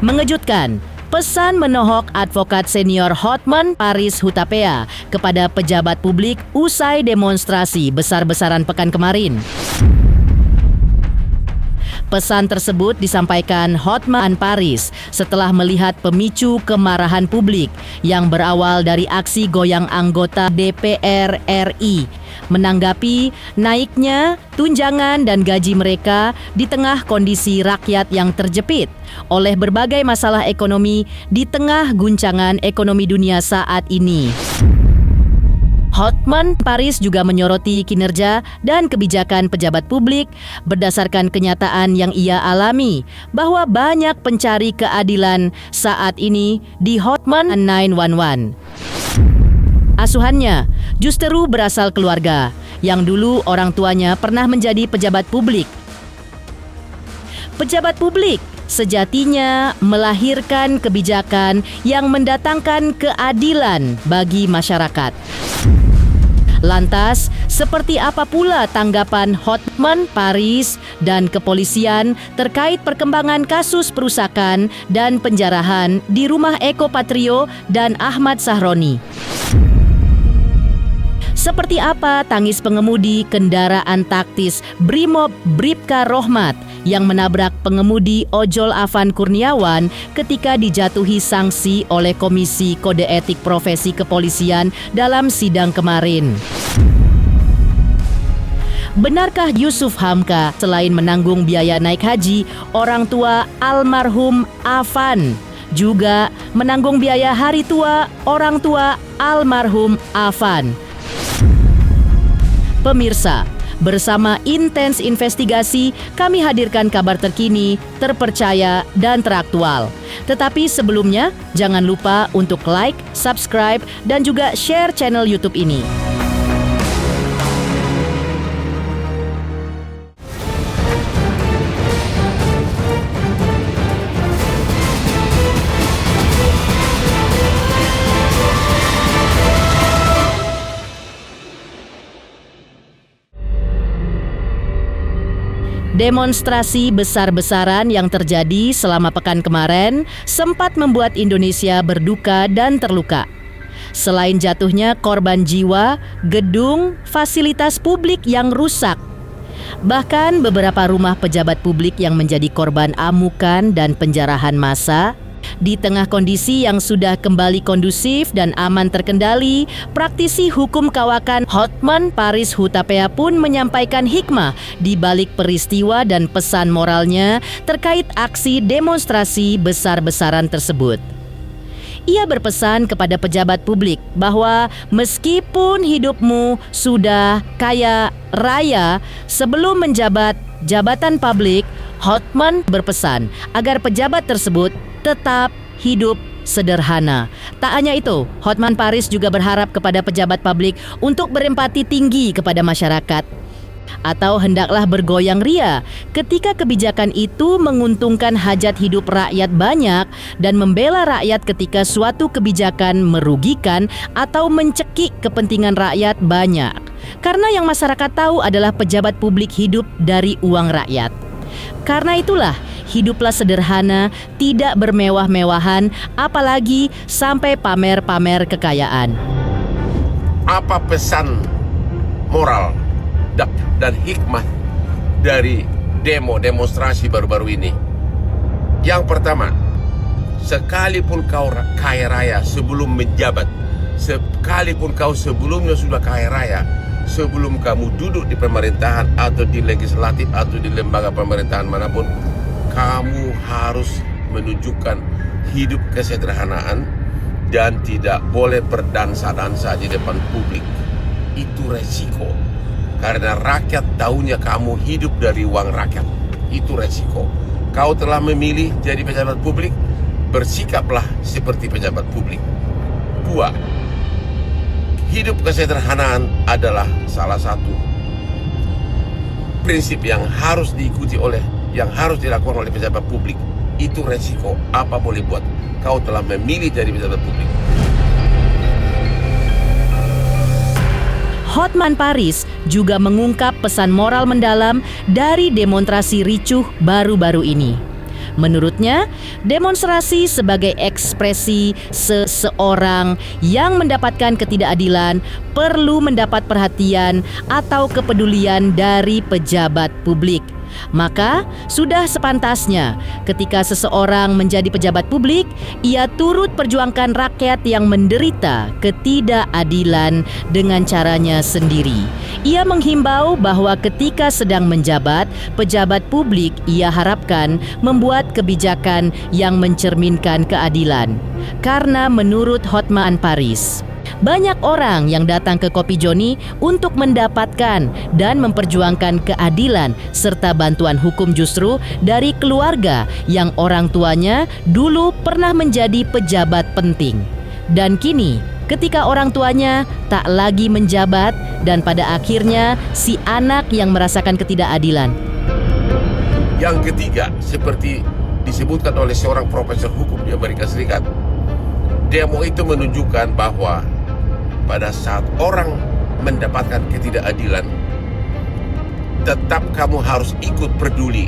Mengejutkan, pesan menohok advokat senior Hotman Paris Hutapea kepada pejabat publik usai demonstrasi besar-besaran pekan kemarin. Pesan tersebut disampaikan Hotman Paris setelah melihat pemicu kemarahan publik yang berawal dari aksi goyang anggota DPR RI menanggapi naiknya tunjangan dan gaji mereka di tengah kondisi rakyat yang terjepit oleh berbagai masalah ekonomi di tengah guncangan ekonomi dunia saat ini. Hotman Paris juga menyoroti kinerja dan kebijakan pejabat publik berdasarkan kenyataan yang ia alami bahwa banyak pencari keadilan saat ini di Hotman 911. Asuhannya justru berasal keluarga yang dulu orang tuanya pernah menjadi pejabat publik. Pejabat publik sejatinya melahirkan kebijakan yang mendatangkan keadilan bagi masyarakat. Lantas, seperti apa pula tanggapan Hotman Paris dan kepolisian terkait perkembangan kasus perusakan dan penjarahan di rumah Eko Patrio dan Ahmad Sahroni? Seperti apa tangis pengemudi kendaraan taktis Brimob Bribka Rohmat yang menabrak pengemudi ojol Afan Kurniawan ketika dijatuhi sanksi oleh Komisi Kode Etik Profesi Kepolisian dalam sidang kemarin? Benarkah Yusuf Hamka selain menanggung biaya naik haji, orang tua almarhum Afan juga menanggung biaya hari tua orang tua almarhum Afan? Pemirsa, bersama Intens Investigasi, kami hadirkan kabar terkini, terpercaya, dan teraktual. Tetapi sebelumnya, jangan lupa untuk like, subscribe, dan juga share channel YouTube ini. Demonstrasi besar-besaran yang terjadi selama pekan kemarin sempat membuat Indonesia berduka dan terluka. Selain jatuhnya korban jiwa, gedung, fasilitas publik yang rusak. Bahkan beberapa rumah pejabat publik yang menjadi korban amukan dan penjarahan massa. Di tengah kondisi yang sudah kembali kondusif dan aman terkendali, praktisi hukum kawakan Hotman Paris Hutapea pun menyampaikan hikmah di balik peristiwa dan pesan moralnya terkait aksi demonstrasi besar-besaran tersebut. Ia berpesan kepada pejabat publik bahwa meskipun hidupmu sudah kaya raya sebelum menjabat jabatan publik, Hotman berpesan agar pejabat tersebut tetap hidup sederhana. Tak hanya itu, Hotman Paris juga berharap kepada pejabat publik untuk berempati tinggi kepada masyarakat. Atau hendaklah bergoyang ria ketika kebijakan itu menguntungkan hajat hidup rakyat banyak dan membela rakyat ketika suatu kebijakan merugikan atau mencekik kepentingan rakyat banyak. Karena yang masyarakat tahu adalah pejabat publik hidup dari uang rakyat. Karena itulah, hiduplah sederhana, tidak bermewah-mewahan, apalagi sampai pamer-pamer kekayaan. Apa pesan moral dan hikmah dari demonstrasi baru-baru ini? Yang pertama, sekalipun kau kaya raya sebelum menjabat, sekalipun kau sebelumnya sudah kaya raya, sebelum kamu duduk di pemerintahan atau di legislatif atau di lembaga pemerintahan manapun, kamu harus menunjukkan hidup kesederhanaan dan tidak boleh berdansa-dansa di depan publik. Itu resiko, karena rakyat tahunya kamu hidup dari uang rakyat. Itu resiko. Kau telah memilih jadi pejabat publik, bersikaplah seperti pejabat publik. 2. Hidup kesederhanaan adalah salah satu prinsip yang harus diikuti yang harus dilakukan oleh pejabat publik. Itu resiko, apa boleh buat. Kau telah memilih jadi pejabat publik. Hotman Paris juga mengungkap pesan moral mendalam dari demonstrasi ricuh baru-baru ini. Menurutnya, demonstrasi sebagai ekspresi seseorang yang mendapatkan ketidakadilan perlu mendapat perhatian atau kepedulian dari pejabat publik. Maka sudah sepantasnya ketika seseorang menjadi pejabat publik, ia turut perjuangkan rakyat yang menderita ketidakadilan dengan caranya sendiri. Ia menghimbau bahwa ketika sedang menjabat, pejabat publik ia harapkan membuat kebijakan yang mencerminkan keadilan. Karena menurut Hotma Anparis, banyak orang yang datang ke Kopi Joni untuk mendapatkan dan memperjuangkan keadilan serta bantuan hukum justru dari keluarga yang orang tuanya dulu pernah menjadi pejabat penting. Dan kini ketika orang tuanya tak lagi menjabat dan pada akhirnya si anak yang merasakan ketidakadilan. Yang ketiga, seperti disebutkan oleh seorang profesor hukum di Amerika Serikat, demo itu menunjukkan bahwa pada saat orang mendapatkan ketidakadilan, tetap kamu harus ikut peduli,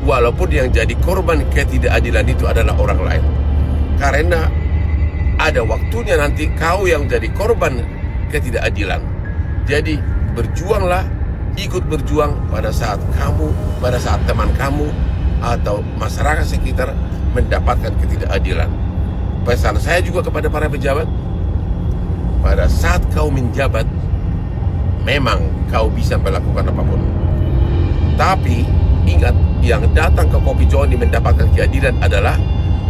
walaupun yang jadi korban ketidakadilan itu adalah orang lain. Karena ada waktunya nanti kau yang jadi korban ketidakadilan. Jadi berjuanglah, ikut berjuang pada saat kamu, pada saat teman kamu atau masyarakat sekitar mendapatkan ketidakadilan. Pesan saya juga kepada para pejabat, pada saat kau menjabat, memang kau bisa melakukan apapun. Tapi ingat, yang datang ke Kopi Joni mendapatkan keadilan adalah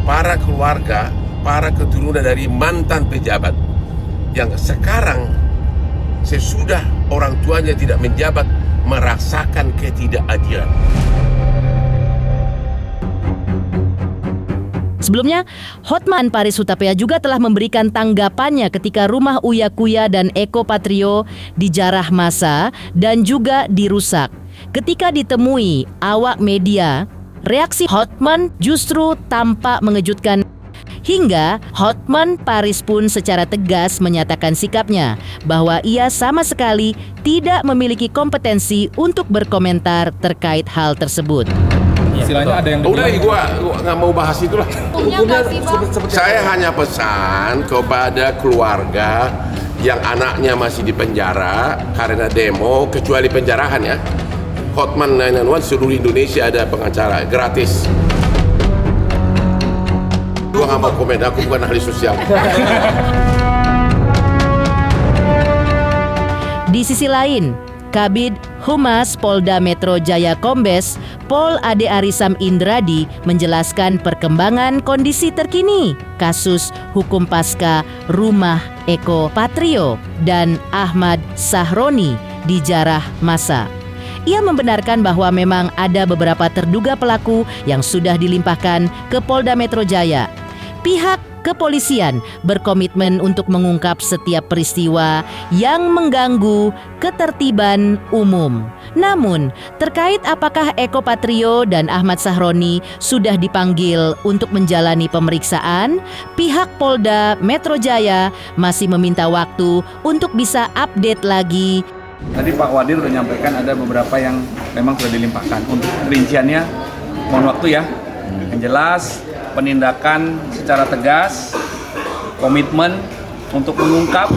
para keluarga, para keturunan dari mantan pejabat yang sekarang sesudah orang tuanya tidak menjabat merasakan ketidakadilan. Sebelumnya, Hotma Anparis Hutapea juga telah memberikan tanggapannya ketika rumah Uya Kuya dan Eko Patrio dijarah massa dan juga dirusak. Ketika ditemui awak media, reaksi Hotman justru tampak mengejutkan. Hingga Hotman Paris pun secara tegas menyatakan sikapnya bahwa ia sama sekali tidak memiliki kompetensi untuk berkomentar terkait hal tersebut. Istilahnya ada yang Udah, gua nggak mau bahas itulah. hukumnya Saya hanya pesan kepada keluarga yang anaknya masih di penjara karena demo, kecuali penjarahan ya. Hotman 911 seluruh Indonesia ada pengacara gratis. Gua nggak mau komen, aku bukan ahli sosial. Di sisi lain, Kabid Humas Polda Metro Jaya Kombes Pol Ade Arisam Indradi menjelaskan perkembangan kondisi terkini kasus hukum pasca rumah Eko Patrio dan Ahmad Sahroni dijarah massa. Ia membenarkan bahwa memang ada beberapa terduga pelaku yang sudah dilimpahkan ke Polda Metro Jaya. Pihak kepolisian berkomitmen untuk mengungkap setiap peristiwa yang mengganggu ketertiban umum. Namun, terkait apakah Eko Patrio dan Ahmad Sahroni sudah dipanggil untuk menjalani pemeriksaan, pihak Polda Metro Jaya masih meminta waktu untuk bisa update lagi. Tadi Pak Wadir sudah menyampaikan ada beberapa yang memang sudah dilimpahkan. Untuk rinciannya, mohon waktu ya. Yang jelas, penindakan secara tegas, komitmen untuk mengungkap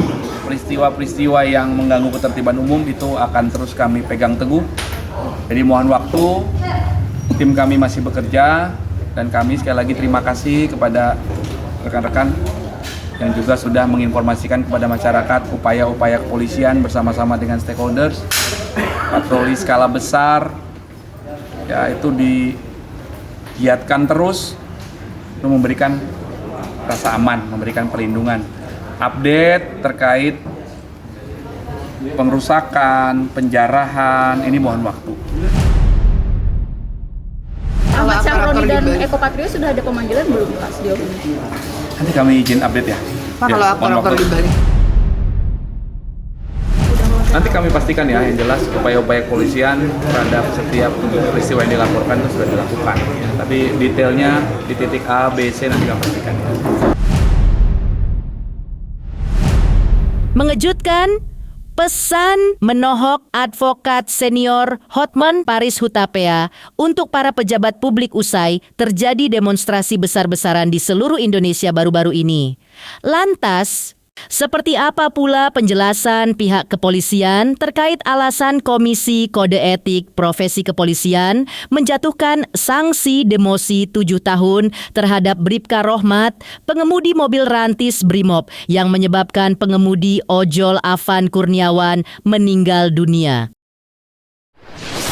peristiwa-peristiwa yang mengganggu ketertiban umum itu akan terus kami pegang teguh. Jadi mohon waktu, tim kami masih bekerja dan kami sekali lagi terima kasih kepada rekan-rekan yang juga sudah menginformasikan kepada masyarakat upaya-upaya kepolisian bersama-sama dengan stakeholders. Patroli skala besar, ya itu digiatkan terus untuk memberikan rasa aman, memberikan perlindungan. Update terkait pengrusakan, penjarahan, ini mohon waktu. Ahmad Sahroni dan Eko Patrio sudah ada pemanggilan belum Pak sejauh ini? Nanti kami izin update ya. Pak, kalau aktor-aktor di Bali. Nanti kami pastikan ya, yang jelas upaya-upaya kepolisian terhadap setiap peristiwa yang dilaporkan itu sudah dilakukan. Ya. Tapi detailnya di titik A, B, C nanti kami pastikan. Ya. Mengejutkan, Pesan menohok advokat senior Hotman Paris Hutapea untuk para pejabat publik usai terjadi demonstrasi besar-besaran di seluruh Indonesia baru-baru ini. Lantas, seperti apa pula penjelasan pihak kepolisian terkait alasan Komisi Kode Etik Profesi Kepolisian menjatuhkan sanksi demosi 7 tahun terhadap Bribka Rohmat, pengemudi mobil rantis Brimob yang menyebabkan pengemudi ojol Afan Kurniawan meninggal dunia.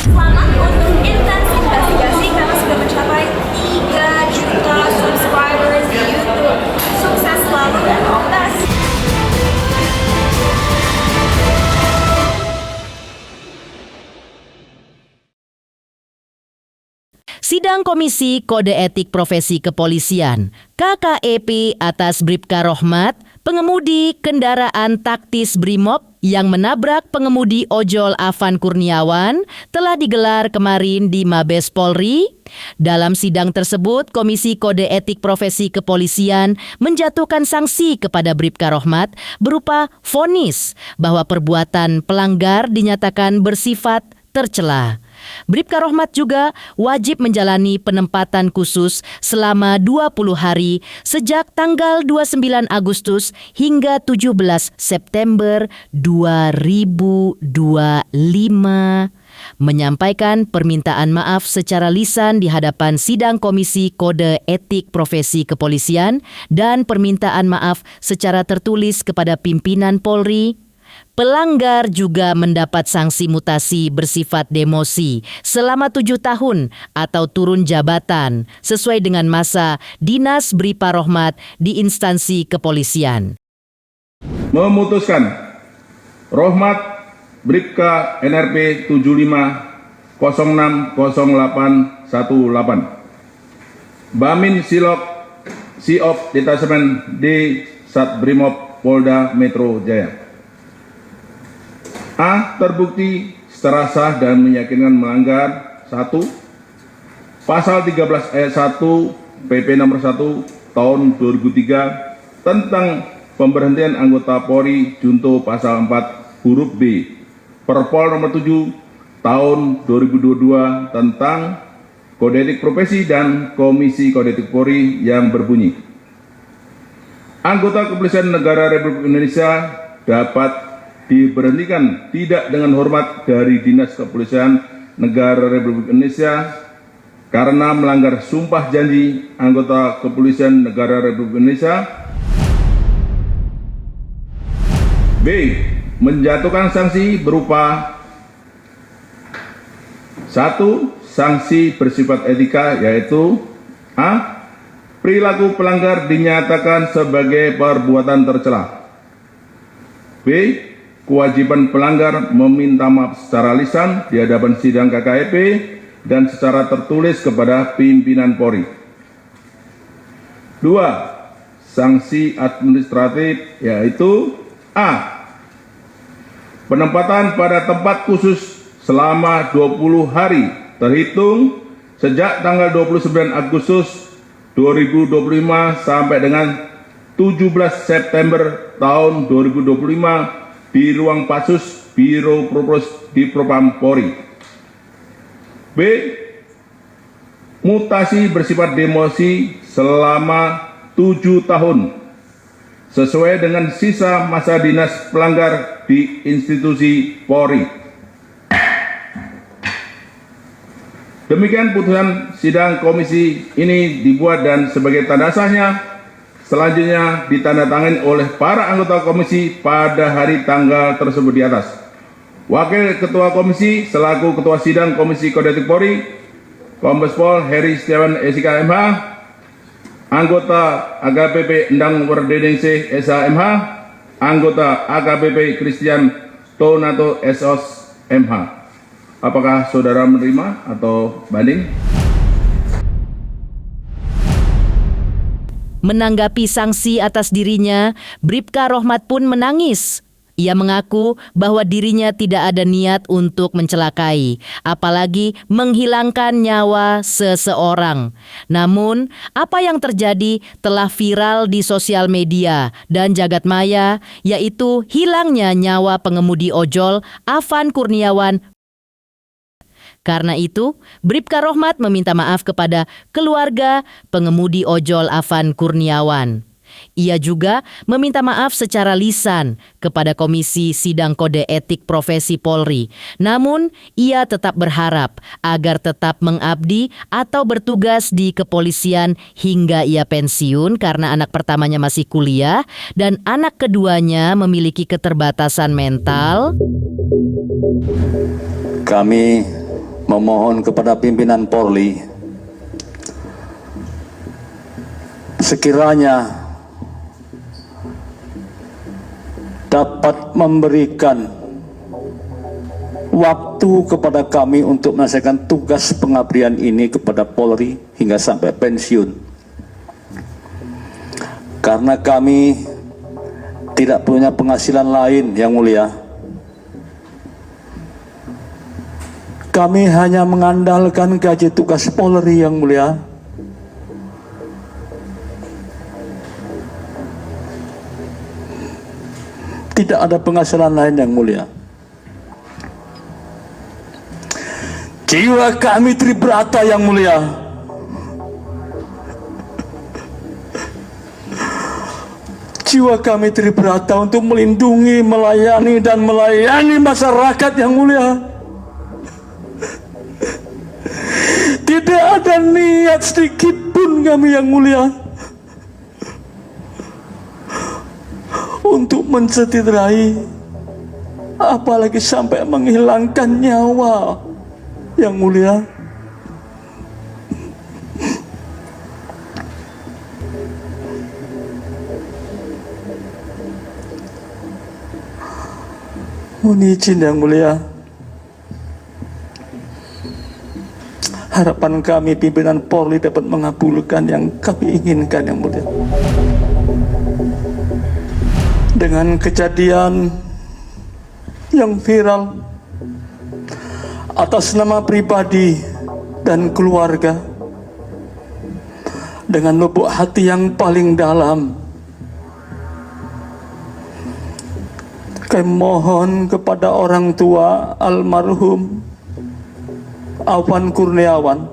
Selamat untuk Intens Investigasi karena sudah mencapai 3 juta subscribers di YouTube. Sukses selalu dan all the best. Sidang Komisi Kode Etik Profesi Kepolisian KKEP atas Bribka Rohmat, pengemudi kendaraan taktis Brimob yang menabrak pengemudi ojol Afan Kurniawan, telah digelar kemarin di Mabes Polri. Dalam sidang tersebut, Komisi Kode Etik Profesi Kepolisian menjatuhkan sanksi kepada Bribka Rohmat berupa vonis bahwa perbuatan pelanggar dinyatakan bersifat tercela. Bribka Rohmat juga wajib menjalani penempatan khusus selama 20 hari sejak tanggal 29 Agustus hingga 17 September 2025. Menyampaikan permintaan maaf secara lisan di hadapan sidang Komisi Kode Etik Profesi Kepolisian dan permintaan maaf secara tertulis kepada pimpinan Polri. Pelanggar juga mendapat sanksi mutasi bersifat demosi selama 7 tahun atau turun jabatan sesuai dengan masa Dinas Bribka Rohmat di instansi kepolisian. Memutuskan Rohmat Bribka NRP 75060818 Bamin Silok Siop Detasemen D Sat Brimob Polda Metro Jaya. A. Terbukti secara sah dan meyakinkan melanggar 1. Pasal 13 ayat 1 PP nomor 1 tahun 2003 tentang pemberhentian anggota Polri junto pasal 4 huruf B Perpol nomor 7 tahun 2022 tentang Kode Etik Profesi dan Komisi Kode Etik Polri yang berbunyi: anggota Kepolisian Negara Republik Indonesia dapat diberhentikan tidak dengan hormat dari Dinas Kepolisian Negara Republik Indonesia karena melanggar sumpah janji anggota Kepolisian Negara Republik Indonesia. B. Menjatuhkan sanksi berupa 1. Sanksi bersifat etika, yaitu A. Perilaku pelanggar dinyatakan sebagai perbuatan tercela. B. Kewajiban pelanggar meminta maaf secara lisan di hadapan sidang KKEP dan secara tertulis kepada pimpinan Polri. 2. Sanksi administratif, yaitu A. Penempatan pada tempat khusus selama 20 hari terhitung sejak tanggal 29 Agustus 2025 sampai dengan 17 September tahun 2025 di ruang Patsus Biro Propos di Propam Polri. B. Mutasi bersifat demosi selama 7 tahun sesuai dengan sisa masa dinas pelanggar di institusi Polri. Demikian putusan sidang komisi ini dibuat dan sebagai tanda sahnya selanjutnya ditandatangani oleh para anggota komisi pada hari tanggal tersebut di atas. Wakil Ketua Komisi selaku Ketua Sidang Komisi Kode Etik Polri, Kombes Pol Heri Setiawan SIK MH, anggota AKBP Endang Werdeningsih SH MH, anggota AKBP Christian Tonato SOS MH. Apakah saudara menerima atau banding? Menanggapi sanksi atas dirinya, Bribka Rohmat pun menangis. Ia mengaku bahwa dirinya tidak ada niat untuk mencelakai, apalagi menghilangkan nyawa seseorang. Namun, apa yang terjadi telah viral di sosial media dan jagat maya, yaitu hilangnya nyawa pengemudi ojol Afan Kurniawan. Karena itu, Bribka Rohmat meminta maaf kepada keluarga pengemudi ojol Afan Kurniawan. Ia juga meminta maaf secara lisan kepada Komisi Sidang Kode Etik Profesi Polri. Namun, ia tetap berharap agar tetap mengabdi atau bertugas di kepolisian hingga ia pensiun karena anak pertamanya masih kuliah dan anak keduanya memiliki keterbatasan mental. Kami memohon kepada pimpinan Polri sekiranya dapat memberikan waktu kepada kami untuk menyelesaikan tugas pengabdian ini kepada Polri hingga sampai pensiun. Karena kami tidak punya penghasilan lain, Yang Mulia. Kami hanya mengandalkan gaji tugas Polri, Yang Mulia. Tidak ada penghasilan lain, Yang Mulia. Jiwa kami tribrata, Yang Mulia. Jiwa kami tribrata untuk melindungi, melayani, dan melayani masyarakat, Yang Mulia. Tidak ada niat sedikit pun kami, Yang Mulia, untuk mencederai, apalagi sampai menghilangkan nyawa, Yang Mulia. Mohon izin, Yang Mulia. Harapan kami pimpinan Polri dapat mengabulkan yang kami inginkan, Yang Mulia. Dengan kejadian yang viral atas nama pribadi dan keluarga, dengan lubuk hati yang paling dalam, kami mohon kepada orang tua almarhum Afan Kurniawan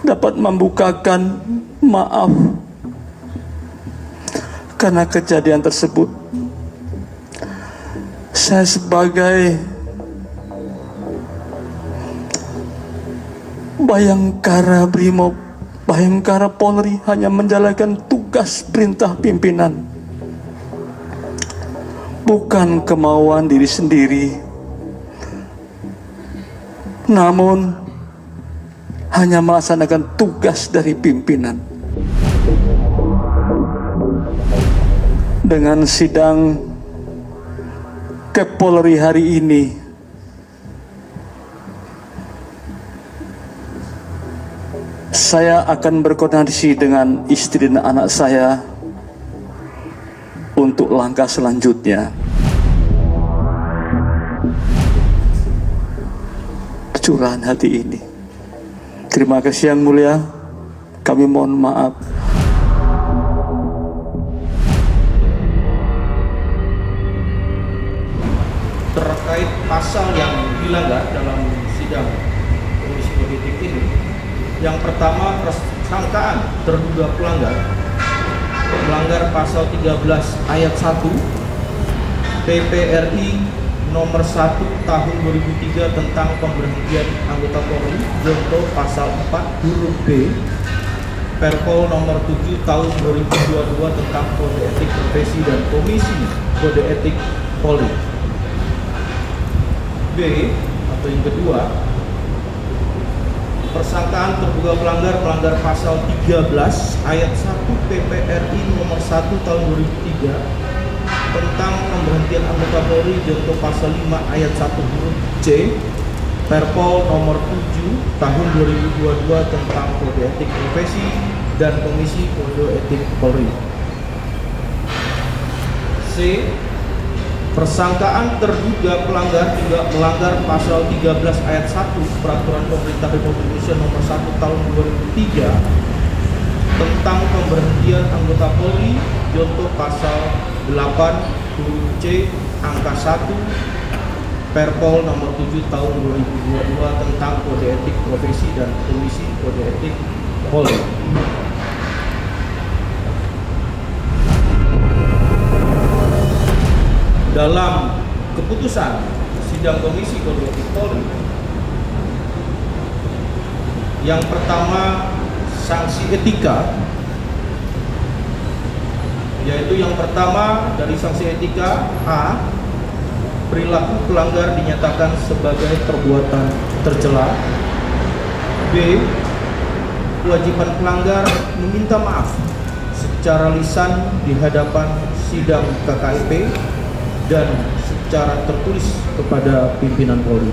dapat membukakan maaf karena kejadian tersebut. Saya sebagai Bayangkara Brimob, Bayangkara Polri hanya menjalankan tugas perintah pimpinan, bukan kemauan diri sendiri, namun hanya melaksanakan tugas dari pimpinan. Dengan sidang Kepolri hari ini, saya akan berkoordinasi dengan istri dan anak saya untuk langkah selanjutnya. Curahan hati ini. Terima kasih, Yang Mulia. Kami mohon maaf. Terkait pasal yang dilanggar dalam sidang Komisi Kode Etik ini, yang pertama, persangkaan terduga melanggar pasal 13 ayat 1 PPRI nomor 1 tahun 2003 tentang pemberhentian anggota Polri, contoh pasal 4 huruf B Perpol nomor 7 tahun 2022 tentang Kode Etik Profesi dan Komisi Kode Etik Polri. B atau yang kedua, persangkaan terduga melanggar pasal 13 ayat 1 PPRI nomor 1 tahun 2003 tentang pemberhentian anggota Polri, contoh pasal 5 ayat 1 huruf C Perpol nomor 7 tahun 2022 tentang Kode Etik Profesi dan Komisi Kode Etik Polri. C. Persangkaan terduga pelanggar juga melanggar pasal 13 ayat 1 Peraturan Pemerintah Republik Indonesia nomor 1 tahun 2003 tentang pemberhentian anggota Polri, contoh pasal 8 huruf C angka 1 Perpol nomor 7 tahun 2022 tentang kode etik profesi dan komisi kode etik Polri. Dalam keputusan sidang komisi kode etik Polri, yang pertama sanksi etika, yaitu yang pertama dari sanksi etika A, perilaku pelanggar dinyatakan sebagai perbuatan tercela. B, kewajiban pelanggar meminta maaf secara lisan di hadapan sidang KKIP dan secara tertulis kepada pimpinan Polri.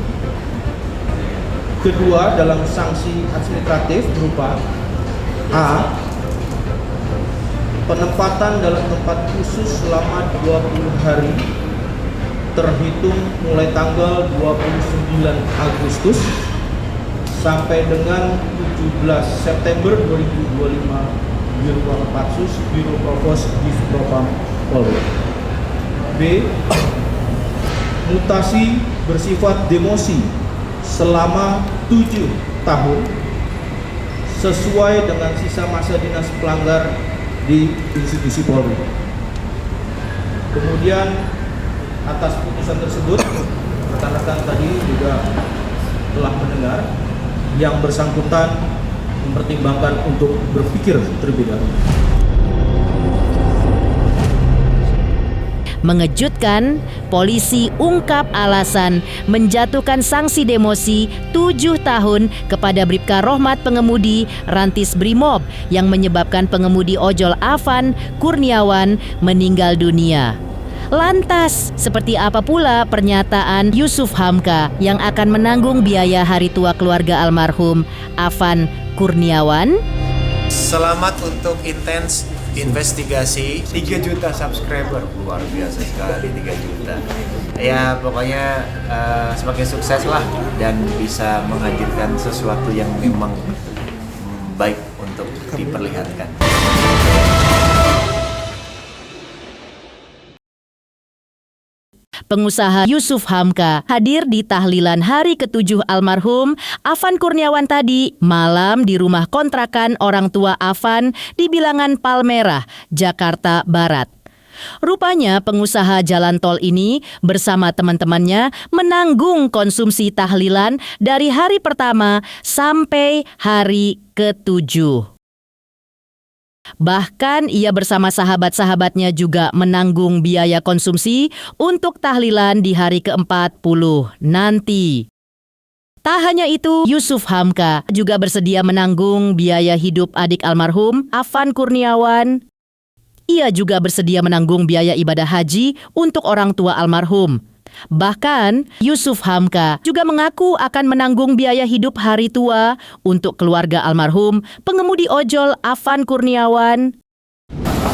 Kedua, dalam sanksi administratif berupa A, penempatan dalam tempat khusus selama 20 hari terhitung mulai tanggal 29 Agustus sampai dengan 17 September 2025 di ruang Patsus Biro Provos Divpropam Polri. B, mutasi bersifat demosi selama 7 tahun sesuai dengan sisa masa dinas pelanggar di institusi Polri. Kemudian atas putusan tersebut, rekan-rekan tadi juga telah mendengar yang bersangkutan mempertimbangkan untuk berpikir terlebih dahulu. Mengejutkan, polisi ungkap alasan menjatuhkan sanksi demosi 7 tahun kepada Bribka Rohmat pengemudi Rantis Brimob yang menyebabkan pengemudi ojol Afan Kurniawan meninggal dunia. Lantas, seperti apa pula pernyataan Yusuf Hamka yang akan menanggung biaya hari tua keluarga almarhum Afan Kurniawan? Selamat untuk intens investigasi 3 juta subscriber, luar biasa sekali 3 juta. Ya pokoknya semakin sukses lah dan bisa menghadirkan sesuatu yang memang baik untuk diperlihatkan. Pengusaha Yusuf Hamka hadir di tahlilan hari ke-7 almarhum Afan Kurniawan tadi malam di rumah kontrakan orang tua Afan di Bilangan Palmerah, Jakarta Barat. Rupanya pengusaha jalan tol ini bersama teman-temannya menanggung konsumsi tahlilan dari hari pertama sampai hari ke-7. Bahkan ia bersama sahabat-sahabatnya juga menanggung biaya konsumsi untuk tahlilan di hari ke-40 nanti. Tak hanya itu, Yusuf Hamka juga bersedia menanggung biaya hidup adik almarhum Afan Kurniawan. Ia juga bersedia menanggung biaya ibadah haji untuk orang tua almarhum. Bahkan, Yusuf Hamka juga mengaku akan menanggung biaya hidup hari tua untuk keluarga almarhum pengemudi ojol Afan Kurniawan.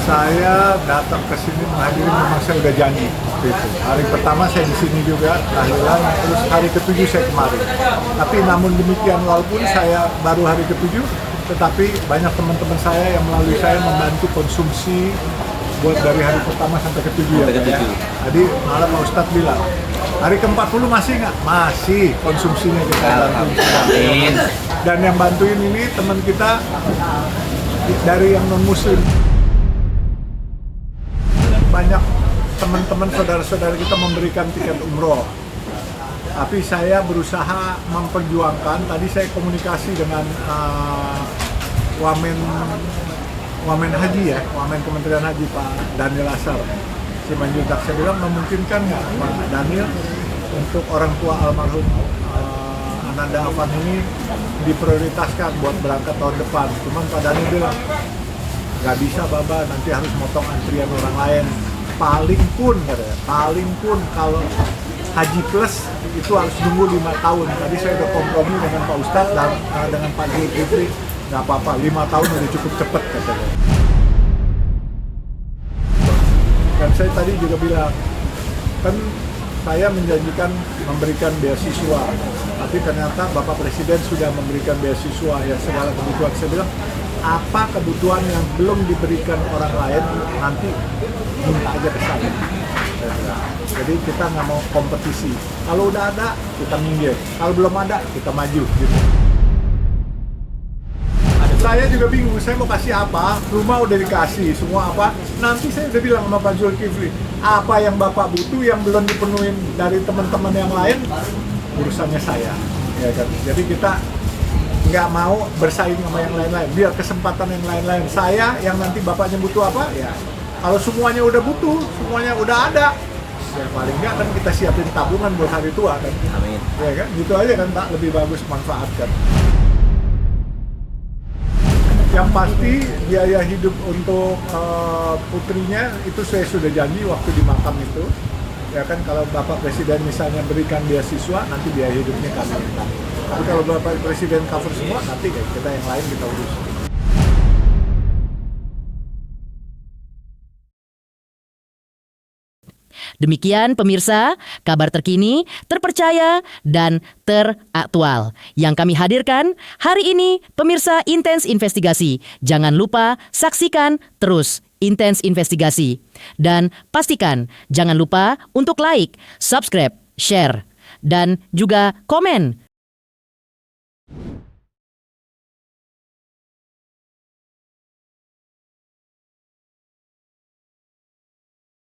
Saya datang ke sini menghadiri, memang saya udah janji itu. Hari pertama saya di sini juga tahlilan, terus hari ke-7 saya kemarin. Tapi namun demikian, walaupun saya baru hari ke-7, tetapi banyak teman-teman saya yang melalui saya membantu konsumsi buat dari hari pertama sampai ke-7 ya. Tadi malam Pak Ustadz bilang, hari ke-40 masih nggak? Masih konsumsinya kita bantuin. Dan yang bantuin ini teman kita dari yang non-muslim. Banyak teman-teman saudara-saudara kita memberikan tiket umroh. Tapi saya berusaha memperjuangkan, tadi saya komunikasi dengan Wamen Haji ya, Wamen Kementerian Haji Pak Daniel Asar Simanjuntak. Saya bilang memungkinkan nggak Pak Daniel untuk orang tua almarhum Ananda Afan ini diprioritaskan buat berangkat tahun depan. Cuman Pak Daniel bilang nggak bisa Baba, nanti harus motong antrian orang lain. Paling pun katanya, paling pun kalau Haji Plus itu harus nunggu 5 tahun. Tadi saya udah kompromi dengan Pak Ustadz dan dengan Pak Zulkifli. Nggak apa-apa, 5 tahun udah cukup cepet katanya. Dan saya tadi juga bilang, kan saya menjanjikan memberikan beasiswa, tapi ternyata Bapak Presiden sudah memberikan beasiswa ya segala kebutuhan. Saya bilang, apa kebutuhan yang belum diberikan orang lain, nanti minta aja ke saya. Jadi kita nggak mau kompetisi. Kalau udah ada, kita minggir. Kalau belum ada, kita maju. Gitu. Saya juga bingung, saya mau kasih apa, rumah udah dikasih, semua apa. Nanti saya udah bilang sama Pak Zulkifli, apa yang Bapak butuh yang belum dipenuhin dari teman-teman yang lain, urusannya saya. Ya kan? Jadi kita nggak mau bersaing sama yang lain-lain, biar kesempatan yang lain-lain. Saya yang nanti Bapaknya butuh apa, ya kalau semuanya udah butuh, semuanya udah ada, ya paling nggak kan kita siapin tabungan buat hari tua kan. Amin. Ya kan, gitu aja kan Pak, lebih bagus manfaatkan. Yang pasti biaya hidup untuk putrinya itu saya sudah janji waktu di makam itu. Ya kan, kalau Bapak Presiden misalnya berikan beasiswa, nanti biaya hidupnya kami. Tapi kalau Bapak Presiden cover semua, nanti kita yang lain kita urus. Demikian pemirsa, kabar terkini, terpercaya, dan teraktual yang kami hadirkan hari ini. Pemirsa Intens Investigasi, jangan lupa saksikan terus Intens Investigasi. Dan pastikan jangan lupa untuk like, subscribe, share, dan juga komen